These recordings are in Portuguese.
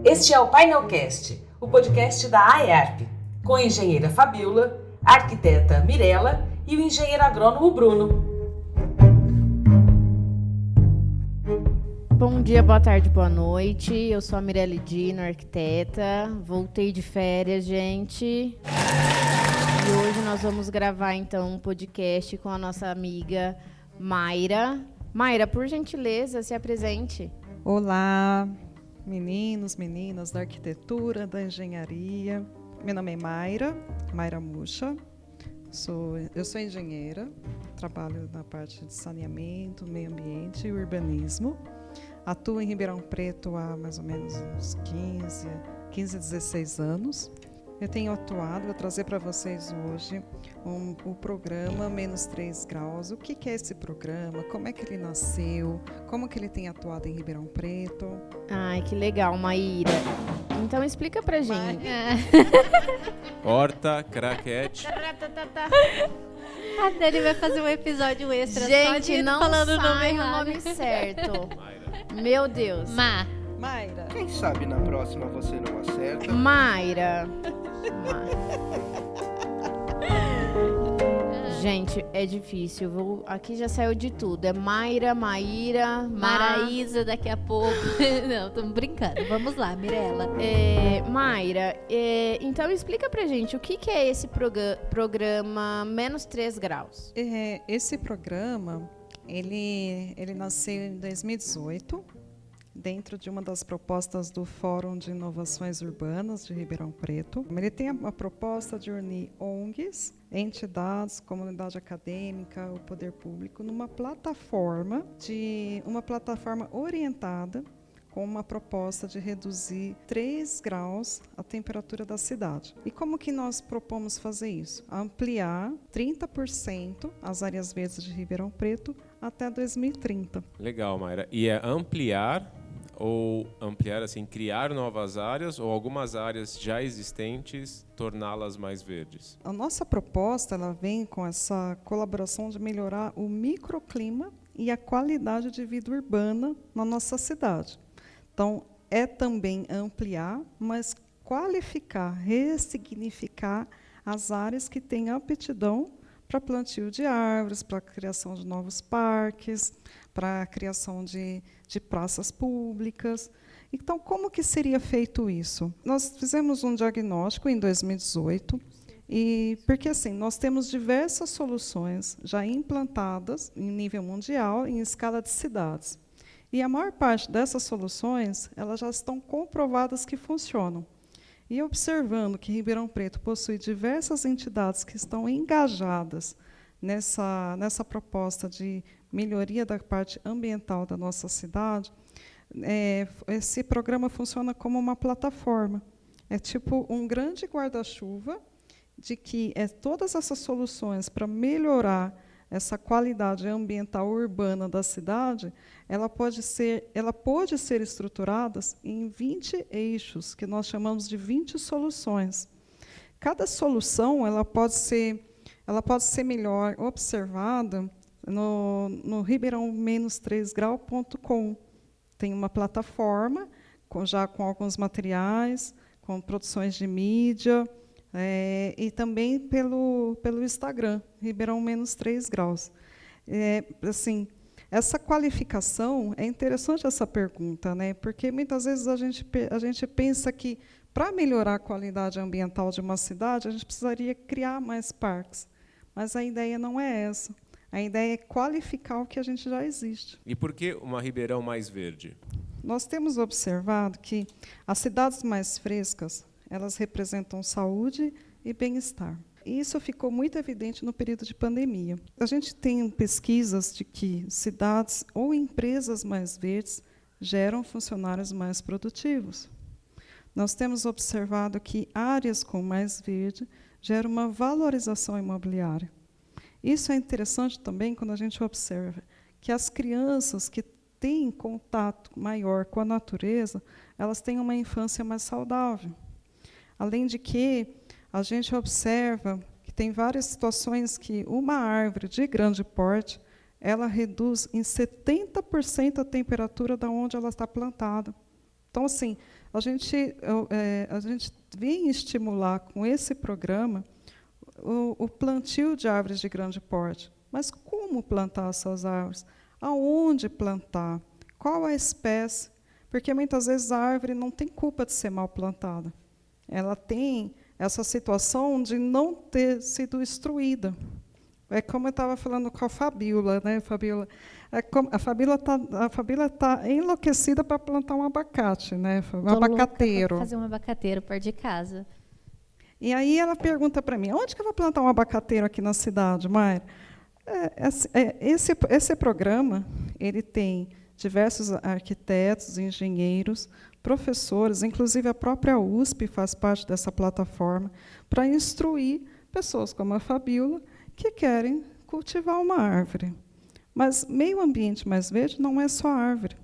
Este é o Painelcast, o podcast da AERP, com a engenheira Fabiola, a arquiteta Mirella e o engenheiro agrônomo Bruno. Bom dia, boa tarde, boa noite. Eu sou a Mirella Dino, arquiteta. Voltei de férias, gente. E hoje nós vamos gravar, então, um podcast com a nossa amiga Mayra. Mayra, por gentileza, se apresente. Olá, meninos, meninas da arquitetura, da engenharia. Meu nome é Mayra Mucha. Eu sou engenheira, trabalho na parte de saneamento, meio ambiente e urbanismo. Atuo em Ribeirão Preto há mais ou menos uns 15 a 16 anos. Eu tenho atuado, vou trazer para vocês hoje o programa Menos 3 Graus. O que é esse programa? Como é que ele nasceu? Como que ele tem atuado em Ribeirão Preto? Ai, que legal, Maíra. Então explica pra gente. Horta, craquete. A Dani vai fazer um episódio extra só de não falando o nome sai errado. o nome certo. Mayra. Meu Deus. Mayra. Quem sabe na próxima você não acerta? Mayra. Gente, é difícil. Aqui já saiu de tudo. É Mayra, Maíra, Maraísa daqui a pouco. Não, estamos brincando. Vamos lá, Mirella. Mayra, então explica pra gente o que é esse programa Menos 3 Graus. Esse programa, ele nasceu em 2018, dentro de uma das propostas do Fórum de Inovações Urbanas de Ribeirão Preto. Ele tem a proposta de unir ONGs, entidades, comunidade acadêmica, o poder público, numa plataforma orientada com uma proposta de reduzir 3 graus a temperatura da cidade. E como que nós propomos fazer isso? Ampliar 30% as áreas verdes de Ribeirão Preto até 2030. Legal, Mayra. E é ampliar, assim, criar novas áreas ou algumas áreas já existentes, torná-las mais verdes? A nossa proposta, ela vem com essa colaboração de melhorar o microclima e a qualidade de vida urbana na nossa cidade. Então, é também ampliar, mas qualificar, ressignificar as áreas que têm aptidão para plantio de árvores, para a criação de novos parques, para a criação de praças públicas. Então, como que seria feito isso? Nós fizemos um diagnóstico em 2018, porque assim, nós temos diversas soluções já implantadas em nível mundial, em escala de cidades. E a maior parte dessas soluções, elas já estão comprovadas que funcionam. E observando que Ribeirão Preto possui diversas entidades que estão engajadas nessa proposta de melhoria da parte ambiental da nossa cidade, esse programa funciona como uma plataforma. É tipo um grande guarda-chuva de que todas essas soluções para melhorar essa qualidade ambiental urbana da cidade, ela pode ser estruturadas em 20 eixos, que nós chamamos de 20 soluções. Cada solução ela pode ser melhor observada no ribeirão-3grau.com. Tem uma plataforma já com alguns materiais, com produções de mídia, e também pelo Instagram, Ribeirão-3 Graus. Assim, essa qualificação, é interessante essa pergunta, né? Porque muitas vezes a gente pensa que, para melhorar a qualidade ambiental de uma cidade, a gente precisaria criar mais parques. Mas a ideia não é essa. A ideia é qualificar o que a gente já existe. E por que uma Ribeirão mais verde? Nós temos observado que as cidades mais frescas, elas representam saúde e bem-estar. E isso ficou muito evidente no período de pandemia. A gente tem pesquisas de que cidades ou empresas mais verdes geram funcionários mais produtivos. Nós temos observado que áreas com mais verde geram uma valorização imobiliária. Isso é interessante também quando a gente observa que as crianças que têm contato maior com a natureza, elas têm uma infância mais saudável. Além de que a gente observa que tem várias situações que uma árvore de grande porte, ela reduz em 70% a temperatura da onde ela está plantada. Então, assim, a gente vem estimular com esse programa o plantio de árvores de grande porte. Mas como plantar essas árvores? Aonde plantar? Qual a espécie? Porque, muitas vezes, a árvore não tem culpa de ser mal plantada. Ela tem essa situação de não ter sido instruída. É como eu estava falando com a Fabíola, né, Fabíola? A Fabíola tá enlouquecida para plantar um abacate, né? Um abacateiro. Fazer um abacateiro perto de casa. E aí ela pergunta para mim, onde que eu vou plantar um abacateiro aqui na cidade, Mayra? Esse programa, ele tem diversos arquitetos, engenheiros, professores, inclusive a própria USP faz parte dessa plataforma, para instruir pessoas como a Fabíola, que querem cultivar uma árvore. Mas meio ambiente mais verde não é só árvore.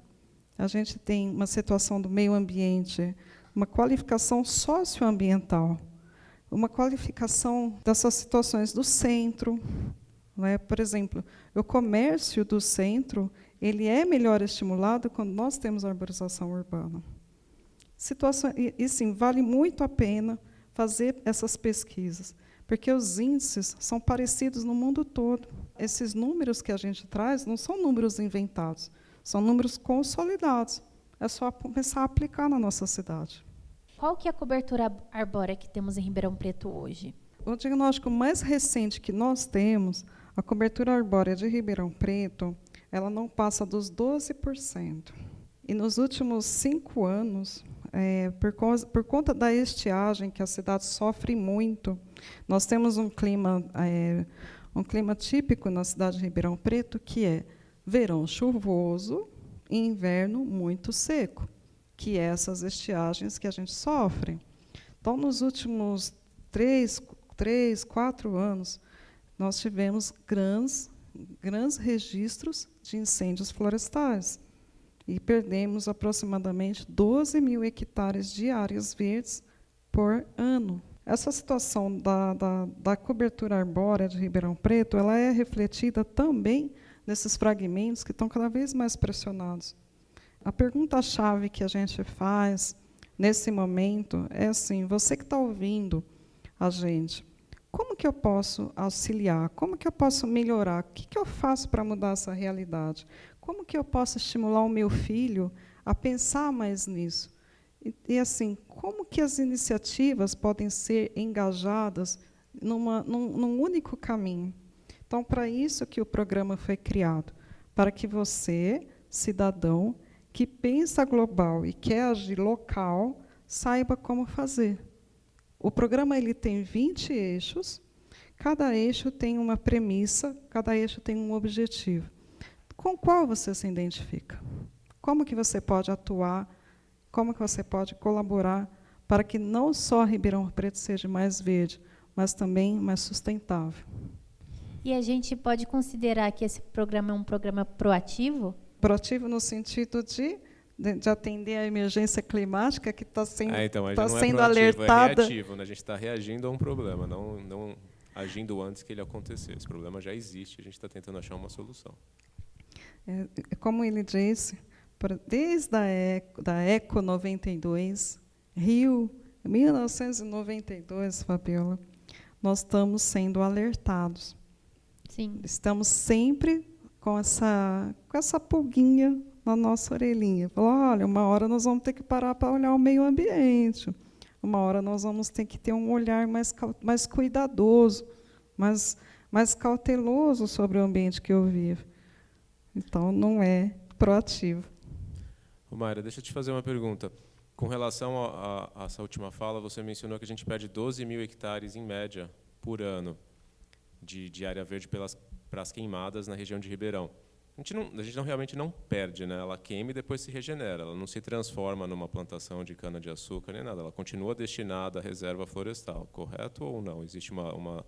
A gente tem uma situação do meio ambiente, uma qualificação socioambiental, uma qualificação dessas situações do centro. Não é? Por exemplo, o comércio do centro ele é melhor estimulado quando nós temos arborização urbana. E sim, vale muito a pena fazer essas pesquisas, porque os índices são parecidos no mundo todo. Esses números que a gente traz não são números inventados, são números consolidados. É só começar a aplicar na nossa cidade. Qual que é a cobertura arbórea que temos em Ribeirão Preto hoje? O diagnóstico mais recente que nós temos, a cobertura arbórea de Ribeirão Preto, ela não passa dos 12%. E nos últimos 5 anos, por conta da estiagem, que a cidade sofre muito, nós temos um clima típico na cidade de Ribeirão Preto, que é verão chuvoso e inverno muito seco, que é essas estiagens que a gente sofre. Então, nos últimos 4 anos, nós tivemos grandes registros de incêndios florestais e perdemos aproximadamente 12 mil hectares de áreas verdes por ano. Essa situação da cobertura arbórea de Ribeirão Preto, ela é refletida também nesses fragmentos que estão cada vez mais pressionados. A pergunta-chave que a gente faz nesse momento é assim, você que está ouvindo a gente, como que eu posso auxiliar? Como que eu posso melhorar? O que eu faço para mudar essa realidade? Como que eu posso estimular o meu filho a pensar mais nisso? E assim, como que as iniciativas podem ser engajadas num único caminho? Então, para isso que o programa foi criado, para que você, cidadão, que pensa global e quer agir local, saiba como fazer. O programa ele tem 20 eixos, cada eixo tem uma premissa, cada eixo tem um objetivo. Com qual você se identifica? Como que você pode atuar? Como que você pode colaborar para que não só Ribeirão Preto seja mais verde, mas também mais sustentável? E a gente pode considerar que esse programa é um programa proativo? Proativo no sentido de atender à emergência climática que está sendo, então, tá não sendo é proativo, alertada. É reativo, né? A gente está reagindo a um problema, não agindo antes que ele acontecesse. Esse problema já existe, a gente está tentando achar uma solução. Como ele disse, desde da Eco 92, Rio, 1992, Fabiola, nós estamos sendo alertados. Sim. Estamos sempre com essa pulguinha na nossa orelhinha. Olha, uma hora nós vamos ter que parar para olhar o meio ambiente. Uma hora nós vamos ter que ter um olhar mais cuidadoso, mais cauteloso sobre o ambiente que eu vivo. Então, não é proativo. Mayra, deixa eu te fazer uma pergunta. Com relação a essa última fala, você mencionou que a gente perde 12 mil hectares, em média, por ano, de área verde para as queimadas na região de Ribeirão. A gente realmente não perde, né? Ela queima e depois se regenera. Ela não se transforma numa plantação de cana-de-açúcar nem nada. Ela continua destinada à reserva florestal, correto ou não? Existe uma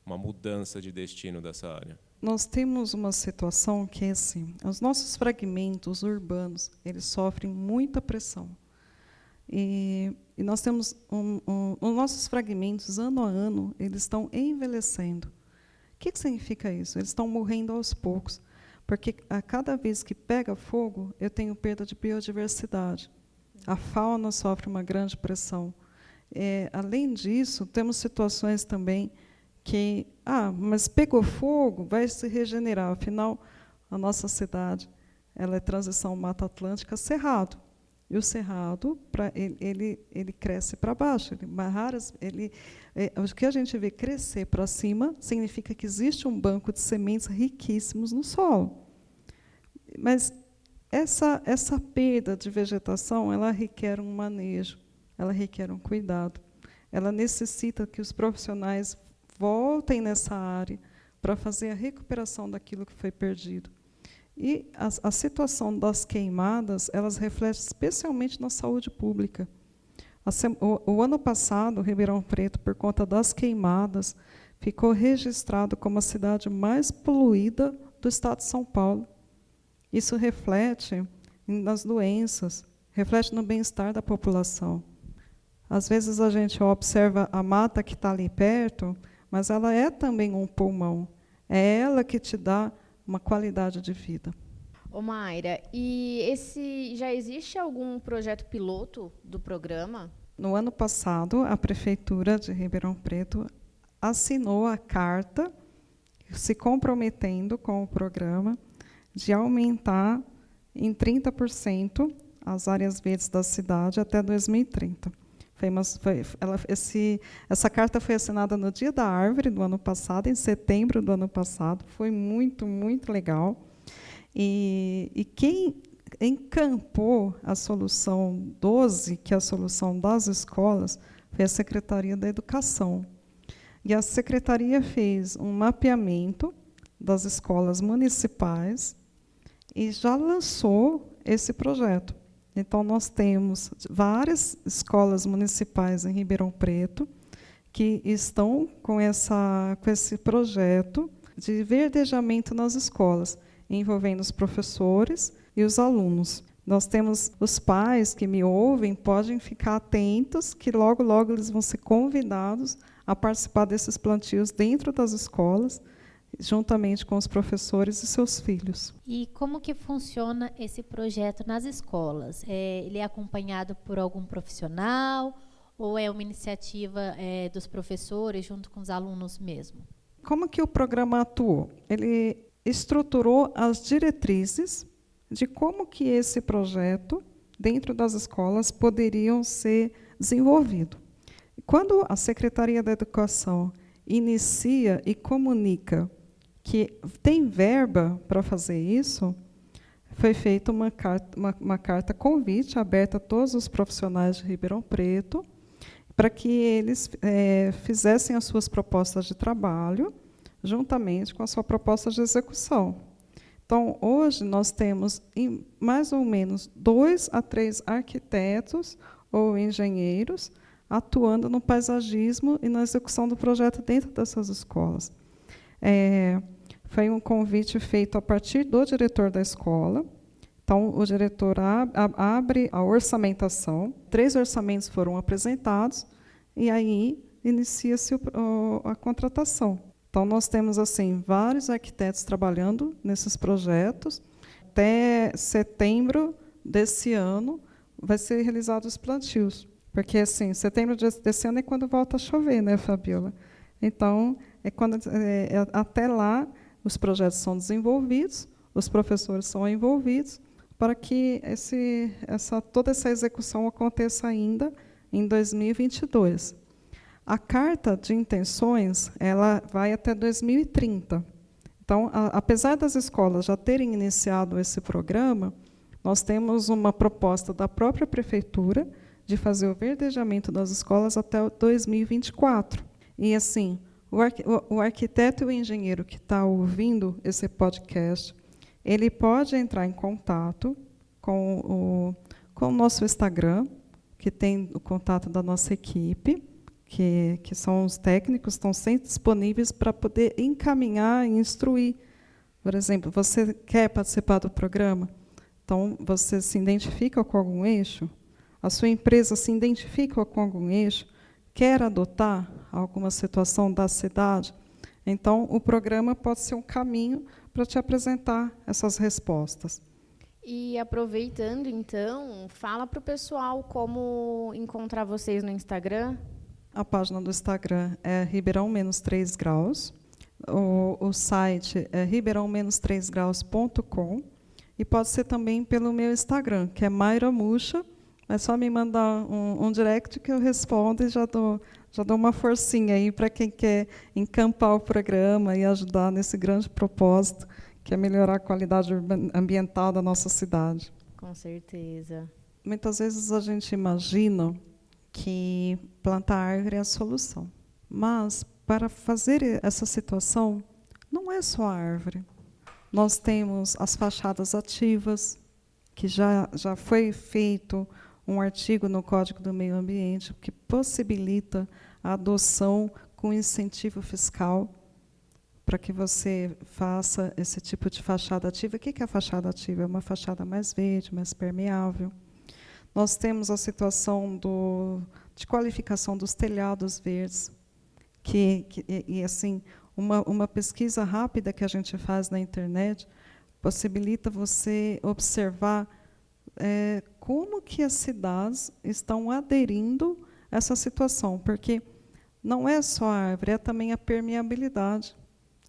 mudança de destino dessa área? Nós temos uma situação que é assim, os nossos fragmentos urbanos, eles sofrem muita pressão. E nós temos os nossos fragmentos, ano a ano, eles estão envelhecendo. O que significa isso? Eles estão morrendo aos poucos. Porque a cada vez que pega fogo, eu tenho perda de biodiversidade. a fauna sofre uma grande pressão. Além disso, temos situações também que, mas pegou fogo, vai se regenerar. Afinal, a nossa cidade ela é transição Mata Atlântica Cerrado. E o cerrado, ele cresce para baixo. O que a gente vê crescer para cima significa que existe um banco de sementes riquíssimos no solo. Mas essa perda de vegetação, ela requer um manejo, ela requer um cuidado. Ela necessita que os profissionais voltem nessa área para fazer a recuperação daquilo que foi perdido. E a situação das queimadas, elas refletem especialmente na saúde pública. O ano passado, Ribeirão Preto, por conta das queimadas, ficou registrado como a cidade mais poluída do estado de São Paulo. Isso reflete nas doenças, reflete no bem-estar da população. Às vezes a gente observa a mata que está ali perto, mas ela é também um pulmão. É ela que te dá uma qualidade de vida. Ô Mayra, e já existe algum projeto piloto do programa? No ano passado, a Prefeitura de Ribeirão Preto assinou a carta se comprometendo com o programa de aumentar em 30% as áreas verdes da cidade até 2030. Essa carta foi assinada no Dia da Árvore do ano passado, em setembro do ano passado. Foi muito, muito legal. E quem encampou a solução 12, que é a solução das escolas, foi a Secretaria da Educação. E a Secretaria fez um mapeamento das escolas municipais e já lançou esse projeto. Então, nós temos várias escolas municipais em Ribeirão Preto que estão com esse projeto de verdejamento nas escolas, envolvendo os professores e os alunos. Nós temos os pais que me ouvem, podem ficar atentos, que logo, logo eles vão ser convidados a participar desses plantios dentro das escolas, juntamente com os professores e seus filhos. E como que funciona esse projeto nas escolas? Ele é acompanhado por algum profissional ou é uma iniciativa dos professores junto com os alunos mesmo? Como que o programa atuou? Ele estruturou as diretrizes de como que esse projeto, dentro das escolas, poderiam ser desenvolvido. Quando a Secretaria da Educação inicia e comunica que tem verba para fazer isso, foi feita uma carta convite aberta a todos os profissionais de Ribeirão Preto para que eles fizessem as suas propostas de trabalho juntamente com a sua proposta de execução. Então, hoje, nós temos mais ou menos 2 a 3 arquitetos ou engenheiros atuando no paisagismo e na execução do projeto dentro dessas escolas. Foi um convite feito a partir do diretor da escola. Então, o diretor abre a orçamentação, 3 orçamentos foram apresentados, e aí inicia-se a contratação. Então, nós temos assim vários arquitetos trabalhando nesses projetos. Até setembro desse ano vai ser realizados os plantios. Porque, assim, setembro desse ano é quando volta a chover, né, Fabiola? Então, até lá, os projetos são desenvolvidos, os professores são envolvidos, para que toda essa execução aconteça ainda em 2022. A carta de intenções ela vai até 2030. Então, apesar das escolas já terem iniciado esse programa, nós temos uma proposta da própria prefeitura de fazer o verdejamento das escolas até 2024. E, assim, o arquiteto e o engenheiro que está ouvindo esse podcast, ele pode entrar em contato com o nosso Instagram, que tem o contato da nossa equipe, que são os técnicos, estão sempre disponíveis para poder encaminhar e instruir. Por exemplo, você quer participar do programa? Então, você se identifica com algum eixo? A sua empresa se identifica com algum eixo? Quer adotar alguma situação da cidade? Então, o programa pode ser um caminho para te apresentar essas respostas. E aproveitando, então, fala para o pessoal como encontrar vocês no Instagram. A página do Instagram é Ribeirão-3 graus. O site é ribeirão-3graus.com. E pode ser também pelo meu Instagram, que é Mayra Mucha. É só me mandar um direct que eu respondo e já dou uma forcinha aí para quem quer encampar o programa e ajudar nesse grande propósito, que é melhorar a qualidade ambiental da nossa cidade. Com certeza. Muitas vezes a gente imagina que plantar árvore é a solução. Mas, para fazer essa situação, não é só a árvore. Nós temos as fachadas ativas, que já foi feito um artigo no Código do Meio Ambiente que possibilita a adoção com incentivo fiscal para que você faça esse tipo de fachada ativa. O que é a fachada ativa? É uma fachada mais verde, mais permeável. Nós temos a situação de qualificação dos telhados verdes, e assim, uma pesquisa rápida que a gente faz na internet possibilita você observar como que as cidades estão aderindo a essa situação, porque não é só a árvore, é também a permeabilidade.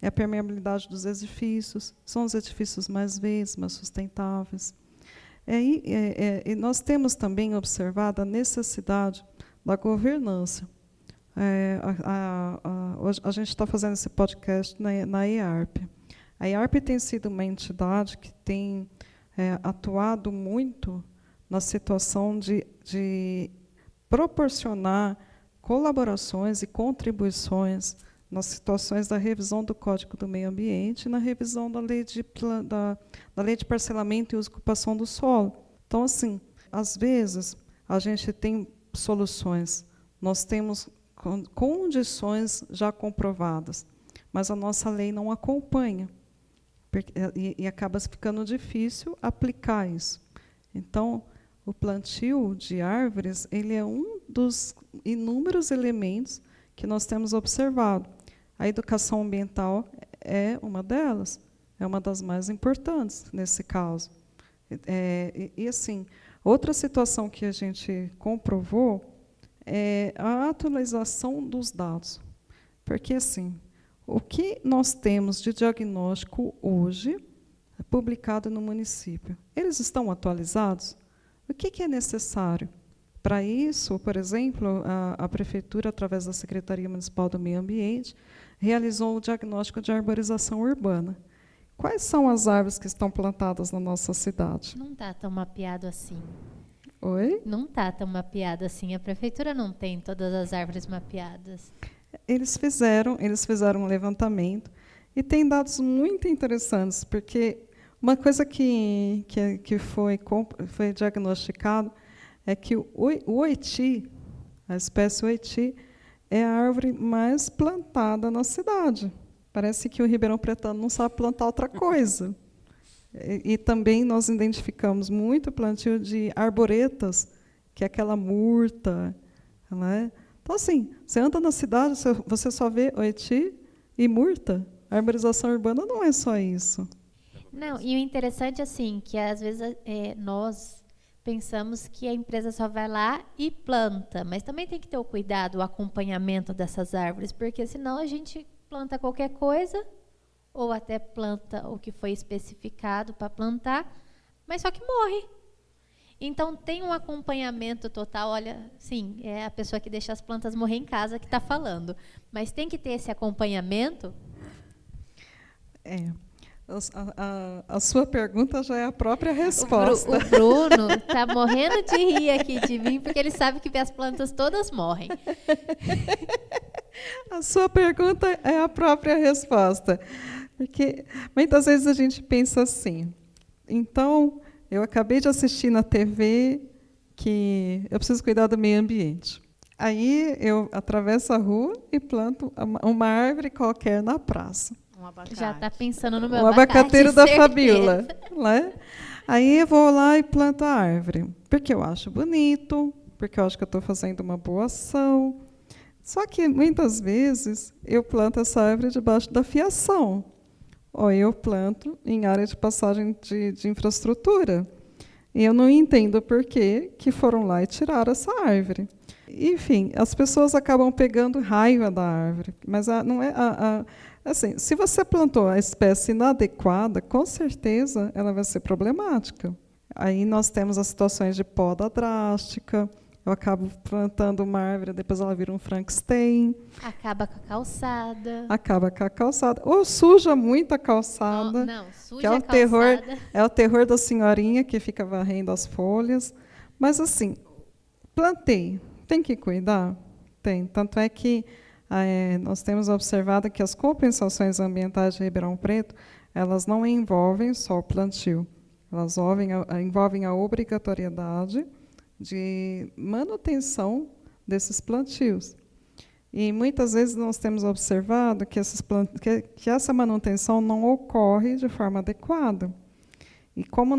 É a permeabilidade dos edifícios, são os edifícios mais verdes, mais sustentáveis. E nós temos também observado a necessidade da governança. Hoje a gente está fazendo esse podcast na IARP. A IARP tem sido uma entidade que tem atuado muito na situação de proporcionar colaborações e contribuições nas situações da revisão do Código do Meio Ambiente e na revisão da lei de parcelamento e uso e ocupação do solo. Então, assim, às vezes, a gente tem soluções, nós temos condições já comprovadas, mas a nossa lei não acompanha, e acaba ficando difícil aplicar isso. Então, o plantio de árvores ele é um dos inúmeros elementos que nós temos observado. A educação ambiental é uma delas, é uma das mais importantes nesse caso. Assim, outra situação que a gente comprovou é a atualização dos dados. Porque, assim, o que nós temos de diagnóstico hoje, publicado no município, eles estão atualizados? O que é necessário? Para isso, por exemplo, a Prefeitura, através da Secretaria Municipal do Meio Ambiente, realizou o diagnóstico de arborização urbana. Quais são as árvores que estão plantadas na nossa cidade? Não está tão mapeado assim. Oi? Não está tão mapeado assim. A Prefeitura não tem todas as árvores mapeadas. Eles fizeram um levantamento e tem dados muito interessantes, porque uma coisa que foi diagnosticado é que o oiti, a espécie oiti, é a árvore mais plantada na cidade. Parece que o Ribeirão Pretano não sabe plantar outra coisa. E também nós identificamos muito plantio de arboretas, que é aquela murta. Né? Então, assim, você anda na cidade, você só vê oiti e murta. A arborização urbana não é só isso. Não, e o interessante, assim, que às vezes nós pensamos que a empresa só vai lá e planta, mas também tem que ter o cuidado, o acompanhamento dessas árvores, porque senão a gente planta qualquer coisa, ou até planta o que foi especificado para plantar, mas só que morre. Então, tem um acompanhamento total. Olha, sim, é a pessoa que deixa as plantas morrer em casa que está falando, mas tem que ter esse acompanhamento. A sua pergunta já é a própria resposta. O Bruno está morrendo de rir aqui de mim, porque ele sabe que as plantas todas morrem. A sua pergunta é a própria resposta. Porque muitas vezes a gente pensa assim, então, eu acabei de assistir na TV que eu preciso cuidar do meio ambiente. Aí eu atravesso a rua e planto uma árvore qualquer na praça. Já está pensando no meu abacateiro da Fabíola. Né? Aí eu vou lá e planto a árvore, porque eu acho bonito, porque eu acho que eu estou fazendo uma boa ação. Só que, muitas vezes, eu planto essa árvore debaixo da fiação. Ou eu planto em área de passagem de infraestrutura. E eu não entendo por que foram lá e tiraram essa árvore. Enfim, as pessoas acabam pegando raiva da árvore, mas não é assim, se você plantou a espécie inadequada, com certeza ela vai ser problemática. Aí nós temos as situações de poda drástica. Eu acabo plantando uma árvore, depois ela vira um Frankenstein. Acaba com a calçada. Acaba com a calçada. Ou suja muito a calçada. Não, suja que é o a calçada. É o terror da senhorinha que fica varrendo as folhas. Mas, assim, plantei. Tem que cuidar? Tem. Tanto é que nós temos observado que as compensações ambientais de Ribeirão Preto, elas não envolvem só o plantio. Elas envolvem a obrigatoriedade de manutenção desses plantios. E muitas vezes nós temos observado que essa manutenção não ocorre de forma adequada. E como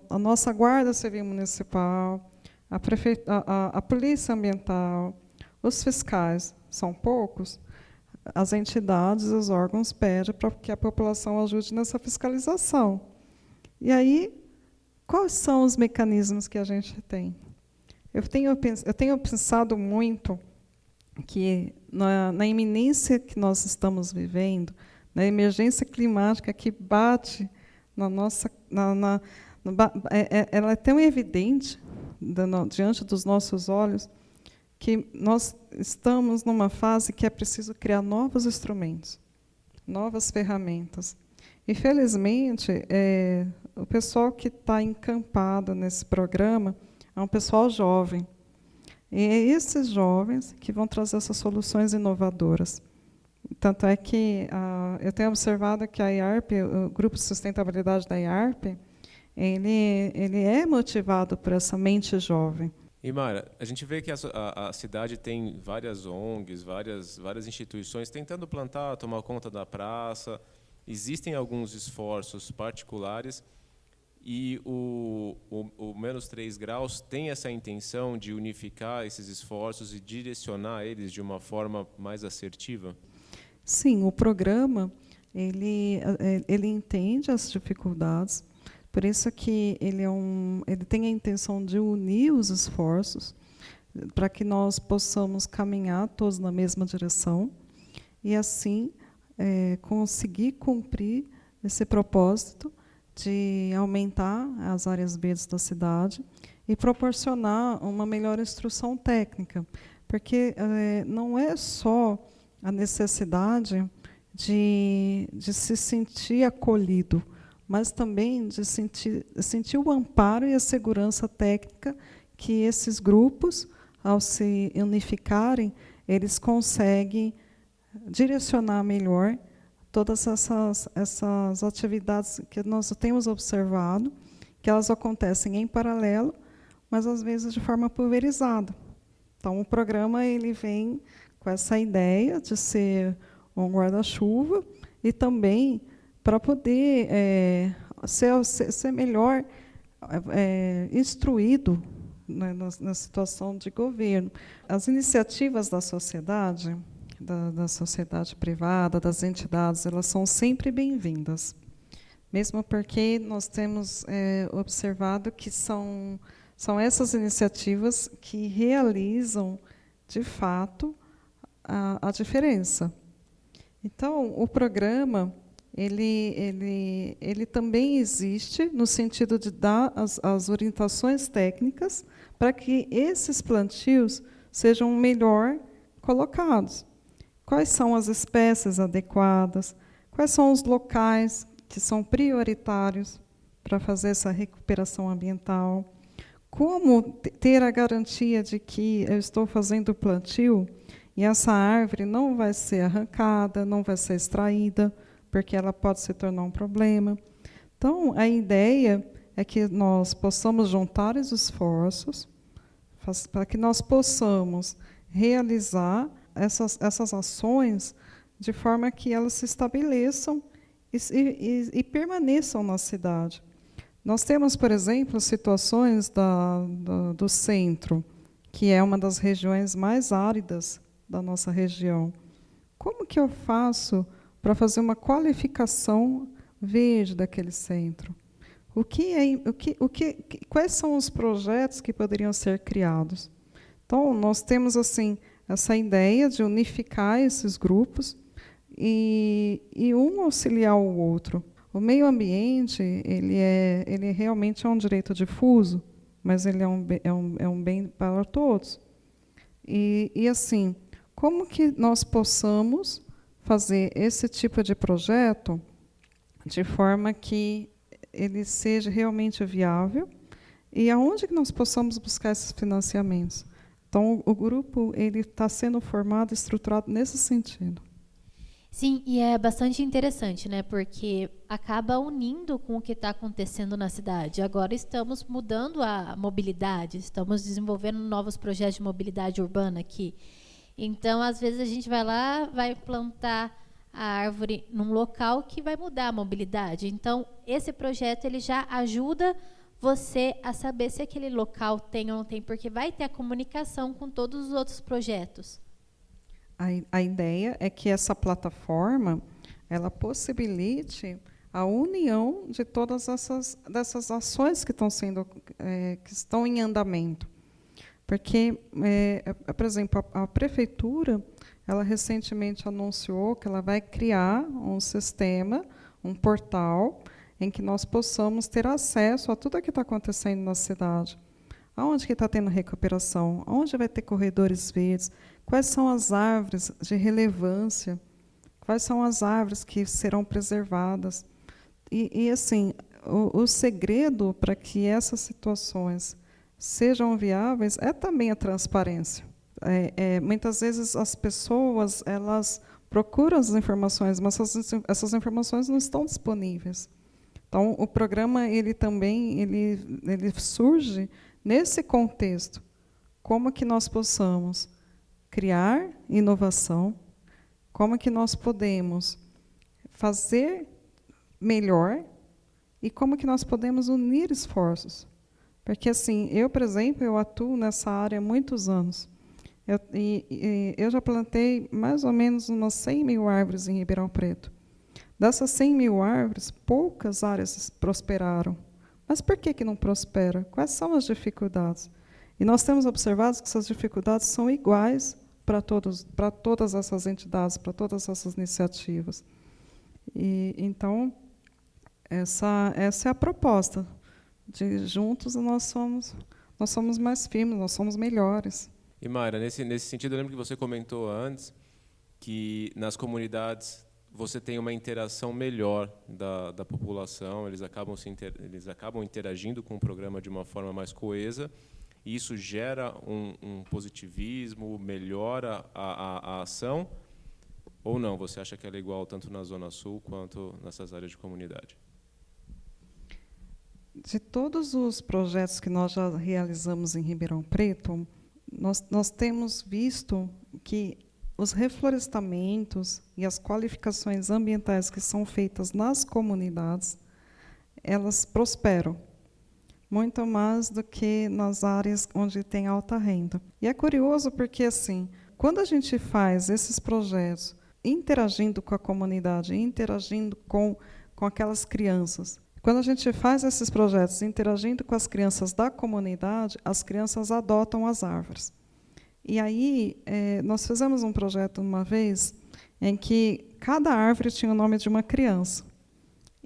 a nossa Guarda Civil Municipal, a Polícia Ambiental, os fiscais são poucos, as entidades, os órgãos pedem para que a população ajude nessa fiscalização. E aí, quais são os mecanismos que a gente tem? Eu tenho pensado muito que, na iminência que nós estamos vivendo, na emergência climática que bate na nossa... ela é tão evidente diante dos nossos olhos que nós estamos numa fase que é preciso criar novos instrumentos, novas ferramentas. Infelizmente, o pessoal que está encampado nesse programa é um pessoal jovem. E é esses jovens que vão trazer essas soluções inovadoras. Tanto é que eu tenho observado que a IARP, o Grupo de Sustentabilidade da IARP, ele é motivado por essa mente jovem. E, Mara, a gente vê que a cidade tem várias ONGs, várias instituições tentando plantar, tomar conta da praça. Existem alguns esforços particulares e o menos 3 graus tem essa intenção de unificar esses esforços e direcionar eles de uma forma mais assertiva? Sim, o programa ele entende as dificuldades. Por isso que ele tem a intenção de unir os esforços para que nós possamos caminhar todos na mesma direção e, assim, conseguir cumprir esse propósito de aumentar as áreas verdes da cidade e proporcionar uma melhor instrução técnica, porque não é só a necessidade de se sentir acolhido, mas também de sentir o amparo e a segurança técnica que esses grupos, ao se unificarem, eles conseguem direcionar melhor todas essas atividades que nós temos observado, que elas acontecem em paralelo, mas às vezes de forma pulverizada. Então, o programa ele vem com essa ideia de ser um guarda-chuva e também para poder ser melhor instruído, né, na situação de governo. As iniciativas da sociedade privada, das entidades, elas são sempre bem-vindas, mesmo porque nós temos observado que são essas iniciativas que realizam, de fato, a diferença. Então, o programa ele também existe no sentido de dar as orientações técnicas para que esses plantios sejam melhor colocados. Quais são as espécies adequadas? Quais são os locais que são prioritários para fazer essa recuperação ambiental? Como ter a garantia de que eu estou fazendo o plantio e essa árvore não vai ser arrancada, não vai ser extraída, porque ela pode se tornar um problema. Então, a ideia é que nós possamos juntar os esforços para que nós possamos realizar essas ações de forma que elas se estabeleçam e permaneçam na cidade. Nós temos, por exemplo, situações do centro, que é uma das regiões mais áridas da nossa região. Como que eu faço para fazer uma qualificação verde daquele centro? Quais são os projetos que poderiam ser criados? Então, nós temos assim essa ideia de unificar esses grupos e um auxiliar o outro. O meio ambiente, ele realmente é um direito difuso, mas ele é um bem para todos. E assim, como que nós possamos fazer esse tipo de projeto de forma que ele seja realmente viável e aonde que nós possamos buscar esses financiamentos? Então, o grupo está sendo formado, estruturado nesse sentido. Sim, e é bastante interessante, né? Porque acaba unindo com o que está acontecendo na cidade. Agora estamos mudando a mobilidade, estamos desenvolvendo novos projetos de mobilidade urbana aqui. Então, às vezes, a gente vai lá, vai plantar a árvore num local que vai mudar a mobilidade. Então, esse projeto ele já ajuda você a saber se aquele local tem ou não tem, porque vai ter a comunicação com todos os outros projetos. A ideia é que essa plataforma ela possibilite a união de todas dessas ações que estão em andamento. Porque, por exemplo, a prefeitura, ela recentemente anunciou que ela vai criar um sistema, um portal, em que nós possamos ter acesso a tudo o que está acontecendo na cidade. Aonde que está tendo recuperação? Aonde vai ter corredores verdes? Quais são as árvores de relevância? Quais são as árvores que serão preservadas? E assim, o segredo para que essas situações sejam viáveis é também a transparência. Muitas vezes as pessoas elas procuram as informações, mas essas informações não estão disponíveis. Então, o programa ele surge nesse contexto. Como que nós possamos criar inovação, como que nós podemos fazer melhor e como que nós podemos unir esforços. Porque, assim, por exemplo, eu atuo nessa área há muitos anos. Eu já plantei mais ou menos umas 100 mil árvores em Ribeirão Preto. Dessas 100 mil árvores, poucas áreas prosperaram. Mas por que não prospera? Quais são as dificuldades? E nós temos observado que essas dificuldades são iguais para todas essas entidades, para todas essas iniciativas. Então, essa é a proposta. De juntos nós somos mais firmes, nós somos melhores. E Mayra, nesse sentido, eu lembro que você comentou antes que nas comunidades você tem uma interação melhor da população, eles acabam interagindo com o programa de uma forma mais coesa, e isso gera um positivismo, melhora a ação, ou não? Você acha que ela é igual tanto na Zona Sul quanto nessas áreas de comunidade? De todos os projetos que nós já realizamos em Ribeirão Preto, nós temos visto que os reflorestamentos e as qualificações ambientais que são feitas nas comunidades, elas prosperam, muito mais do que nas áreas onde tem alta renda. E é curioso porque, assim, quando a gente faz esses projetos interagindo com a comunidade, interagindo com aquelas crianças, quando a gente faz esses projetos interagindo com as crianças da comunidade, as crianças adotam as árvores. E aí, nós fizemos um projeto uma vez em que cada árvore tinha o nome de uma criança.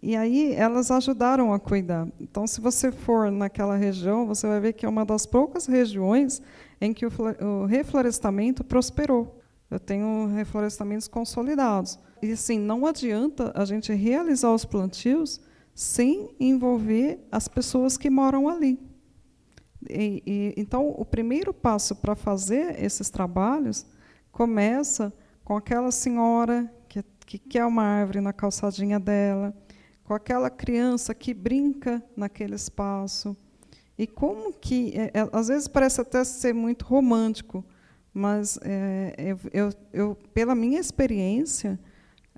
E aí, elas ajudaram a cuidar. Então, se você for naquela região, você vai ver que é uma das poucas regiões em que o reflorestamento prosperou. Eu tenho reflorestamentos consolidados. E, assim, não adianta a gente realizar os plantios sem envolver as pessoas que moram ali. Então, o primeiro passo para fazer esses trabalhos começa com aquela senhora que quer uma árvore na calçadinha dela, com aquela criança que brinca naquele espaço. E como que, às vezes parece até ser muito romântico, mas pela minha experiência,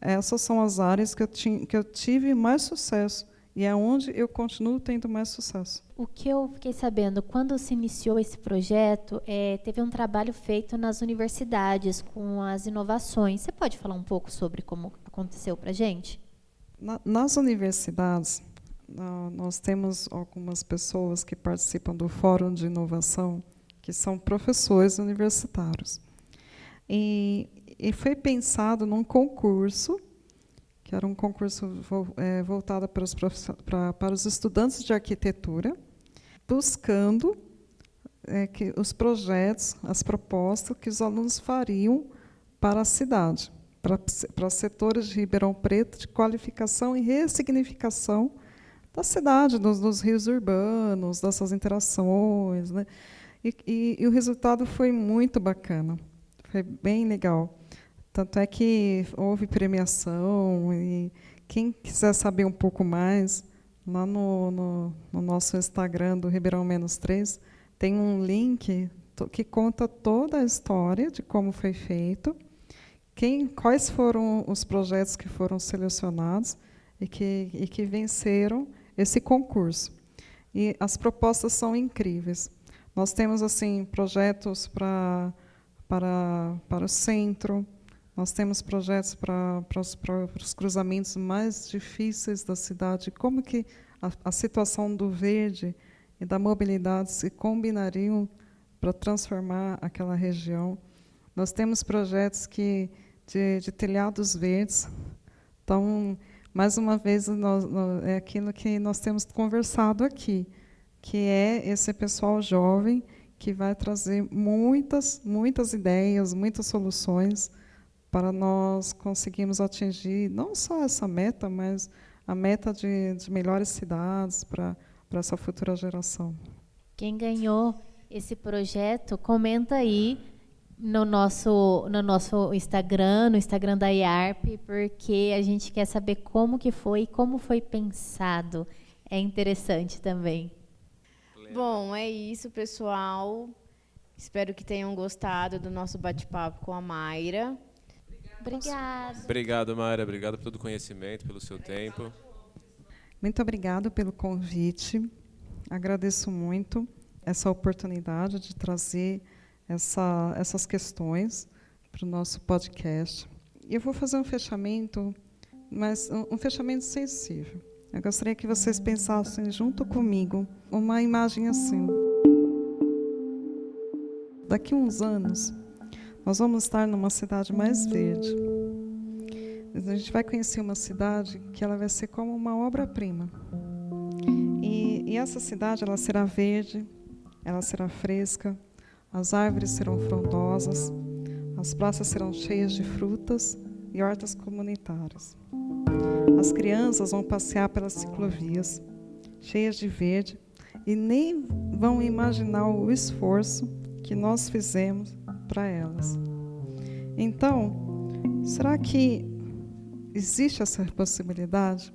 essas são as áreas que eu tive mais sucesso e é onde eu continuo tendo mais sucesso. O que eu fiquei sabendo, quando se iniciou esse projeto, teve um trabalho feito nas universidades com as inovações. Você pode falar um pouco sobre como aconteceu para a gente? Nas universidades, nós temos algumas pessoas que participam do Fórum de Inovação, que são professores universitários. E foi pensado num concurso, que era um concurso voltado para os estudantes de arquitetura, buscando que os projetos, as propostas que os alunos fariam para a cidade, para setores de Ribeirão Preto, de qualificação e ressignificação da cidade, dos rios urbanos, dessas interações, né? E o resultado foi muito bacana, foi bem legal. Tanto é que houve premiação, e quem quiser saber um pouco mais, lá no nosso Instagram do Ribeirão-3, tem um link que conta toda a história de como foi feito, quais foram os projetos que foram selecionados e que venceram esse concurso. E as propostas são incríveis. Nós temos assim projetos para o centro, nós temos projetos para os cruzamentos mais difíceis da cidade, como que a situação do verde e da mobilidade se combinariam para transformar aquela região. Nós temos projetos de telhados verdes. Então, mais uma vez, é aquilo que nós temos conversado aqui, que é esse pessoal jovem que vai trazer muitas ideias, muitas soluções para nós conseguirmos atingir não só essa meta, mas a meta de melhores cidades para essa futura geração. Quem ganhou esse projeto, comenta aí no nosso Instagram, no Instagram da IARP, porque a gente quer saber como que foi e como foi pensado. É interessante também. Bom, é isso, pessoal. Espero que tenham gostado do nosso bate-papo com a Mayra. Obrigada. Obrigado, Mayra. Obrigado pelo conhecimento, pelo seu tempo. Muito obrigada pelo convite. Agradeço muito essa oportunidade de trazer essas questões para o nosso podcast. Eu vou fazer um fechamento, mas um fechamento sensível. Eu gostaria que vocês pensassem junto comigo uma imagem assim. Daqui a uns anos, nós vamos estar numa cidade mais verde. A gente vai conhecer uma cidade que ela vai ser como uma obra-prima. E essa cidade ela será verde, ela será fresca, as árvores serão frondosas, as praças serão cheias de frutas e hortas comunitárias. As crianças vão passear pelas ciclovias, cheias de verde, e nem vão imaginar o esforço que nós fizemos para elas. Então, será que existe essa possibilidade?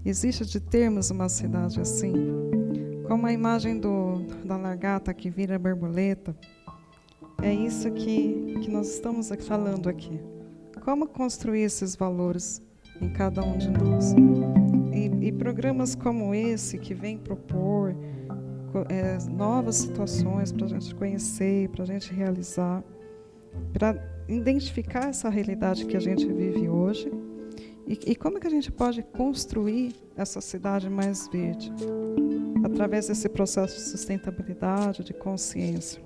Existe de termos uma cidade assim? Como a imagem da lagarta que vira borboleta, é isso que nós estamos falando aqui. Como construir esses valores em cada um de nós? E programas como esse, que vem propor novas situações para a gente conhecer, para a gente realizar, para identificar essa realidade que a gente vive hoje, e como que a gente pode construir essa cidade mais verde, através desse processo de sustentabilidade, de consciência,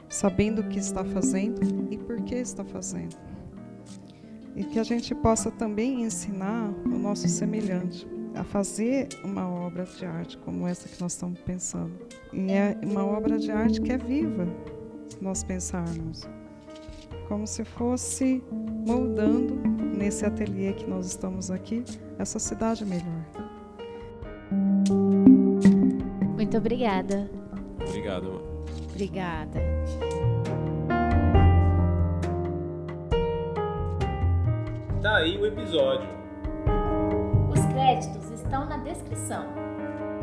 sabendo o que está fazendo e por que está fazendo. E que a gente possa também ensinar o nosso semelhante a fazer uma obra de arte como essa que nós estamos pensando. E é uma obra de arte que é viva, se nós pensarmos. Como se fosse moldando, nesse ateliê que nós estamos aqui, essa cidade melhor. Muito obrigada. Obrigado. Obrigada. Tá aí o episódio. Os créditos estão na descrição.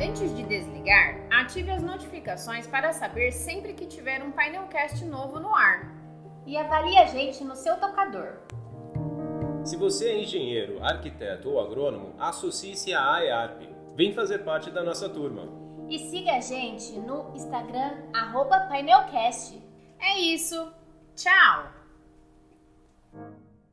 Antes de desligar, ative as notificações para saber sempre que tiver um Painelcast novo no ar. E avalie a gente no seu tocador. Se você é engenheiro, arquiteto ou agrônomo, associe-se à IARP. Vem fazer parte da nossa turma. E siga a gente no Instagram @Painelcast. É isso. Tchau!